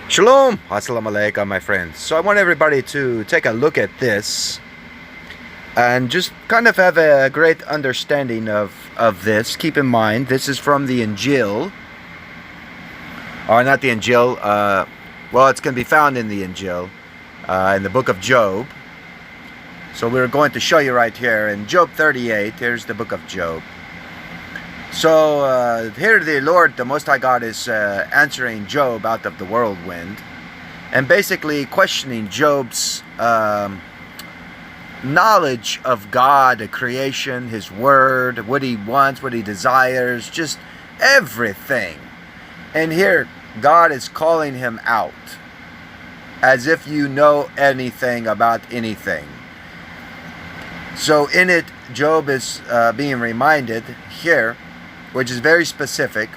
Shalom, assalamu alaikum, my friends. So I want everybody to take a look at this and just kind of have a great understanding of this. Keep in mind, this is from the Injil, or not the Injil. Well, it's going to be found in the Injil, in the book of Job. So we're going to show you right here in Job 38. Here's the book of Job. So here the Lord, the Most High God, is answering Job out of the whirlwind and basically questioning Job's knowledge of God, the creation, His Word, what he wants, what he desires, just everything. And here God is calling him out as if you know anything about anything. So in it, Job is being reminded here, which is very specific,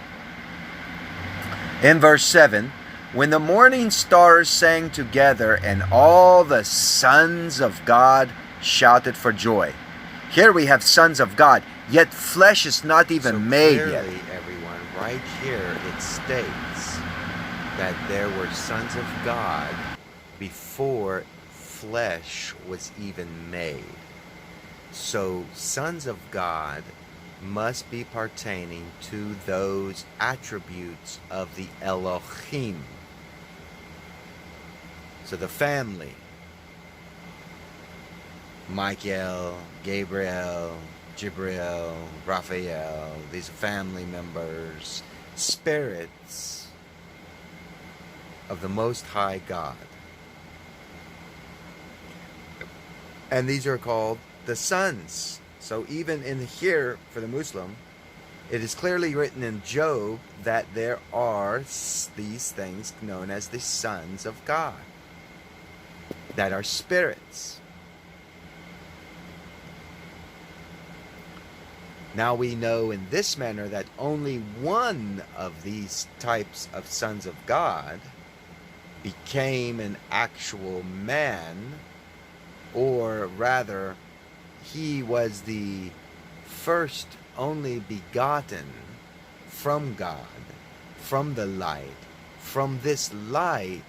in verse 7, when the morning stars sang together and all the sons of God shouted for joy. Here we have sons of God, yet flesh is not even made yet. Clearly, everyone, right here it states that there were sons of God before flesh was even made. So sons of God must be pertaining to those attributes of the Elohim. So the family, Michael, Gabriel, Jibril, Raphael, these family members, spirits of the Most High God. And these are called the sons. So even in here, for the Muslim, it is clearly written in Job that there are these things known as the sons of God, that are spirits. Now we know in this manner that only one of these types of sons of God became an actual man, or rather, he was the first only begotten from God, from the light. From this light,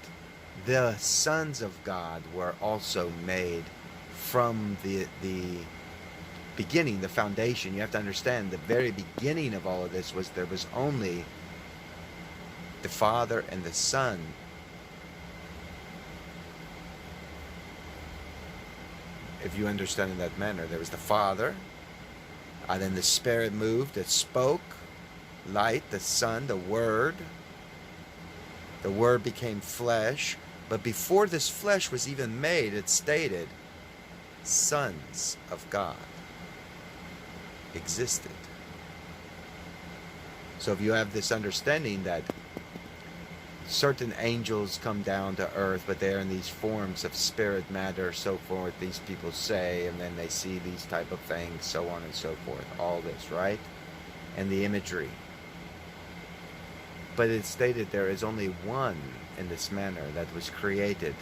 the sons of God were also made from the beginning, the foundation. You have to understand, the very beginning of all of this was there was only the Father and the Son. If you understand in that manner, there was the Father, and then the Spirit moved, it spoke, light, the Son, the Word. The Word became flesh, but before this flesh was even made, it stated, sons of God existed. So if you have this understanding that certain angels come down to earth, but they're in these forms of spirit, matter, so forth, these people say, and then they see these type of things, so on and so forth, all this, right? And the imagery. But it's stated there is only one in this manner that was created,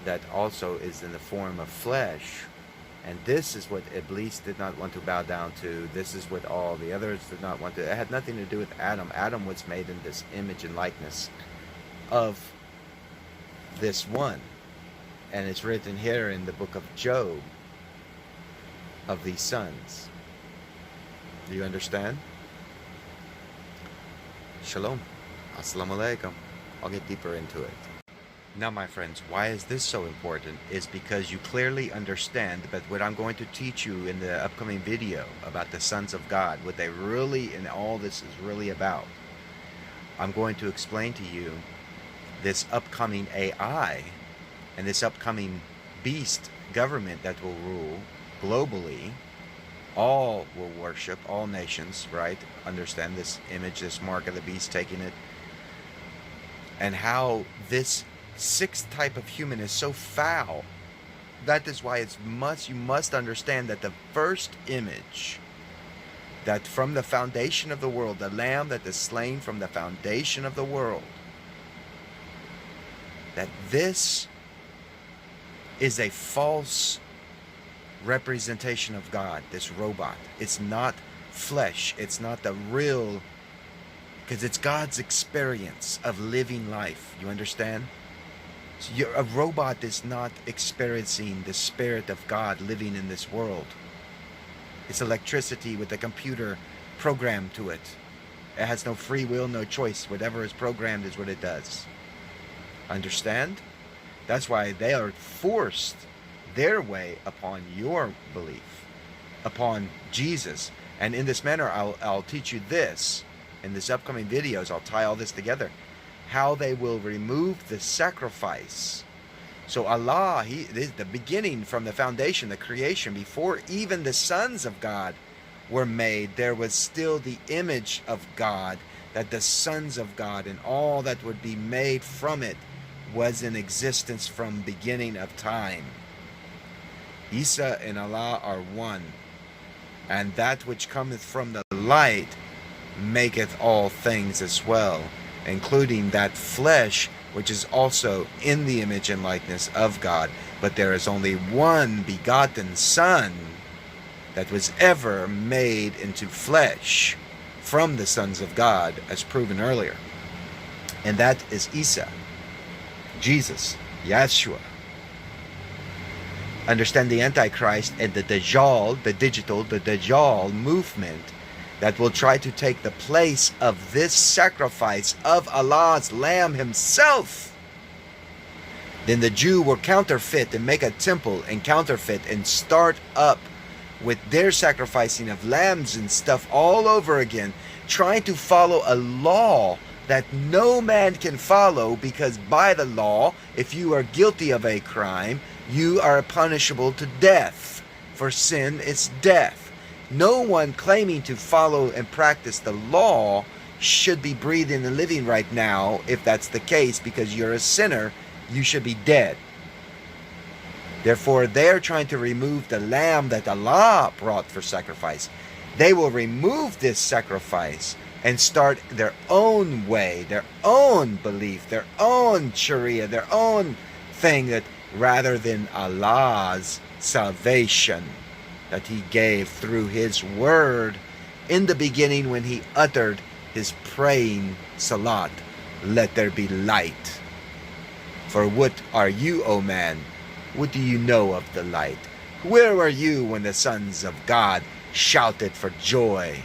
that also is in the form of flesh. And this is what Iblis did not want to bow down to. This is what all the others did not want to. It had nothing to do with Adam. Adam was made in this image and likeness of this one. And it's written here in the book of Job of these sons. Do you understand? Shalom. Assalamu alaikum. I'll get deeper into it. Now, my friends, why is this so important is because you clearly understand that what I'm going to teach you in the upcoming video about the sons of God, what they really, and all this is really about. I'm going to explain to you this upcoming AI and this upcoming beast government that will rule globally. All will worship, all nations, right? Understand this image, this mark of the beast, taking it. And how this sixth type of human is so foul. That is why you must understand that the first image, that from the foundation of the world, the lamb that is slain from the foundation of the world, that this is a false representation of God, this robot. It's not flesh. It's not the real Because it's God's experience of living life. You understand? So a robot is not experiencing the Spirit of God living in this world. It's electricity with a computer programmed to it. It has no free will, no choice. Whatever is programmed is what it does. Understand? That's why they are forced their way upon your belief, upon Jesus. And in this manner, I'll teach you this. In this upcoming videos, I'll tie all this together. How they will remove the sacrifice. So Allah, the beginning from the foundation, the creation, before even the sons of God were made, there was still the image of God, that the sons of God and all that would be made from it was in existence from beginning of time. Isa and Allah are one, and that which cometh from the light maketh all things as well, including that flesh which is also in the image and likeness of God. But there is only one begotten Son that was ever made into flesh from the sons of God, as proven earlier. And that is Isa, Jesus, Yeshua. Understand the Antichrist and the Dajjal, the Dajjal movement that will try to take the place of this sacrifice of Allah's Lamb himself. Then the Jew will counterfeit and make a temple and counterfeit and start up with their sacrificing of lambs and stuff all over again, trying to follow a law that no man can follow, because by the law, if you are guilty of a crime, you are punishable to death. For sin, it's death. No one claiming to follow and practice the law should be breathing and living right now. If that's the case, because you're a sinner, you should be dead. Therefore, they're trying to remove the lamb that Allah brought for sacrifice. They will remove this sacrifice and start their own way, their own belief, their own Sharia, their own thing, that rather than Allah's salvation that he gave through his word in the beginning when he uttered his praying salat, let there be light. For what are you, O man? What do you know of the light? Where were you when the sons of God shouted for joy?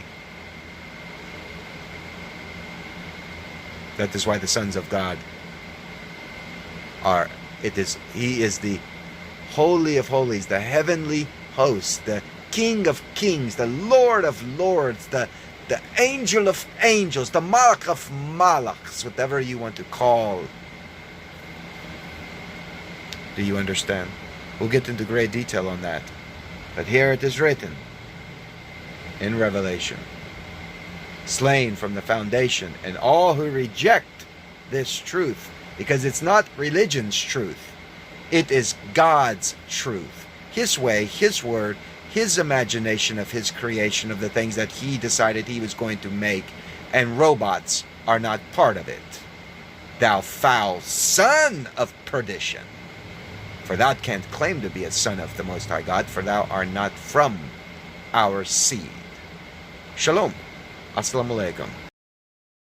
That is why the sons of God are, he is the Holy of Holies, the heavenly host, the King of Kings, the Lord of Lords, the Angel of Angels, the Malach of Malachs, whatever you want to call. Do you understand? We'll get into great detail on that. But here it is written in Revelation, slain from the foundation, and all who reject this truth, because it's not religion's truth, it is God's truth. His way, his word, his imagination of his creation, of the things that he decided he was going to make, and robots are not part of it. Thou foul son of perdition! For thou canst claim to be a son of the Most High God, for thou art not from our seed. Shalom. Assalamu alaikum.